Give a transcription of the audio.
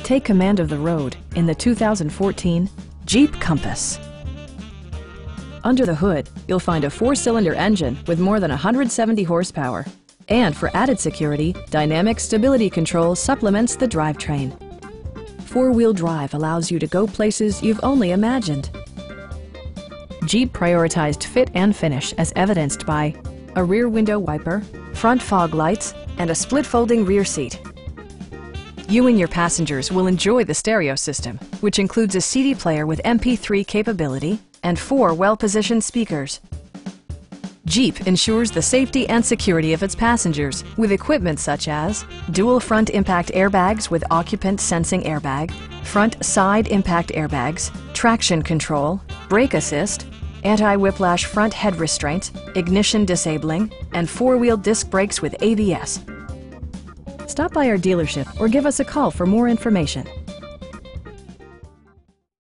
Take command of the road in the 2014 Jeep Compass. Under the hood, you'll find a 4-cylinder engine with more than 170 horsepower. And for added security, Dynamic Stability Control supplements the drivetrain. 4-wheel drive allows you to go places you've only imagined. Jeep prioritized fit and finish as evidenced by a rear window wiper, front fog lights, and a split folding rear seat. You and your passengers will enjoy the stereo system, which includes a CD player with MP3 capability and 4 well-positioned speakers. Jeep ensures the safety and security of its passengers with equipment such as dual front impact airbags with occupant sensing airbag, front side impact airbags, traction control, brake assist, anti-whiplash front head restraints, ignition disabling, and 4-wheel disc brakes with ABS. Stop by our dealership or give us a call for more information.